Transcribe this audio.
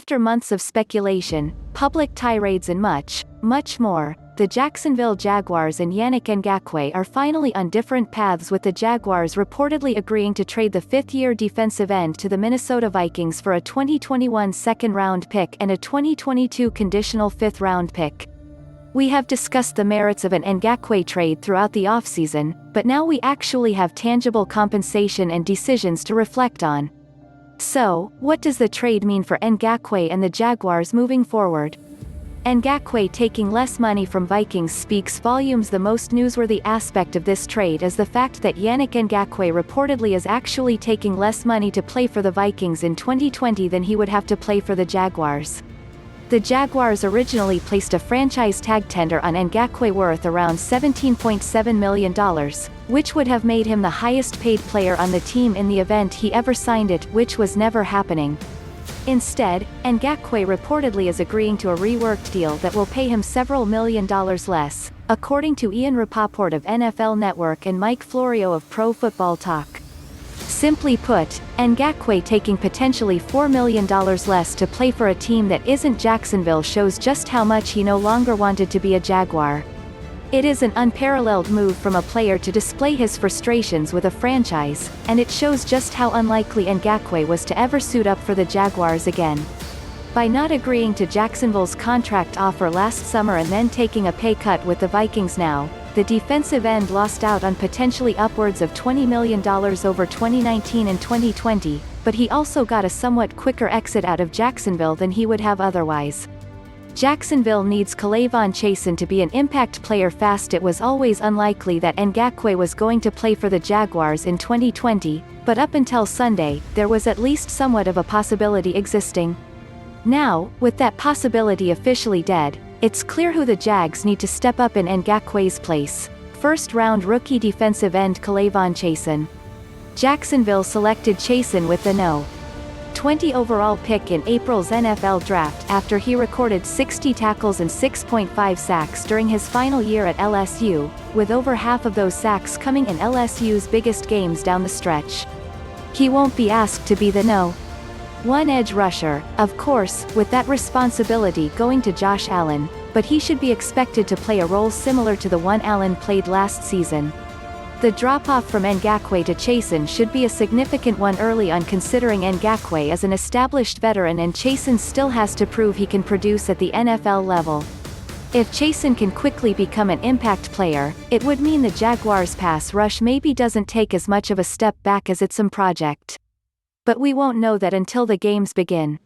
after months of speculation, public tirades and much, much more, the Jacksonville Jaguars and Yannick Ngakoue are finally on different paths, with the Jaguars reportedly agreeing to trade the fifth-year defensive end to the Minnesota Vikings for a 2021 second-round pick and a 2022 conditional fifth-round pick. We have discussed the merits of an Ngakoue trade throughout the offseason, but now we actually have tangible compensation and decisions to reflect on. So, what does the trade mean for Ngakoue and the Jaguars moving forward? Ngakoue taking less money from Vikings speaks volumes. The most newsworthy aspect of this trade is the fact that Yannick Ngakoue reportedly is actually taking less money to play for the Vikings in 2020 than he would have to play for the Jaguars. The Jaguars originally placed a franchise tag tender on Ngakoue worth around $17.7 million, which would have made him the highest paid player on the team in the event he ever signed it, which was never happening. Instead, Ngakoue reportedly is agreeing to a reworked deal that will pay him several $1 million less, according to Rapoport of NFL Network and Mike Florio of Pro Football Talk. Simply put, Ngakoue taking potentially $4 million less to play for a team that isn't Jacksonville shows just how much he no longer wanted to be a Jaguar. It is an unparalleled move from a player to display his frustrations with a franchise, and it shows just how unlikely Ngakoue was to ever suit up for the Jaguars again. By not agreeing to Jacksonville's contract offer last summer and then taking a pay cut with the Vikings now, the defensive end lost out on potentially upwards of $20 million over 2019 and 2020, but he also got a somewhat quicker exit out of Jacksonville than he would have otherwise. Jacksonville needs K'Lavon Chaisson to be an impact player fast. It was always unlikely that Ngakoue was going to play for the Jaguars in 2020, but up until Sunday, there was at least somewhat of a possibility existing. Now, with that possibility officially dead, it's clear who the Jags need to step up in Ngakoue's place. First-round rookie defensive end K'Lavon Chaisson. Jacksonville selected Chaisson with the No. 20 overall pick in April's NFL draft after he recorded 60 tackles and 6.5 sacks during his final year at LSU, with over half of those sacks coming in LSU's biggest games down the stretch. He won't be asked to be the No. 1 edge rusher, of course, with that responsibility going to Josh Allen, but he should be expected to play a role similar to the one Allen played last season. The drop-off from Ngakoue to Chaisson should be a significant one early on, considering Ngakoue is an established veteran and Chaisson still has to prove he can produce at the NFL level. If Chaisson can quickly become an impact player, it would mean the Jaguars' pass rush maybe doesn't take as much of a step back as it's some project. But we won't know that until the games begin.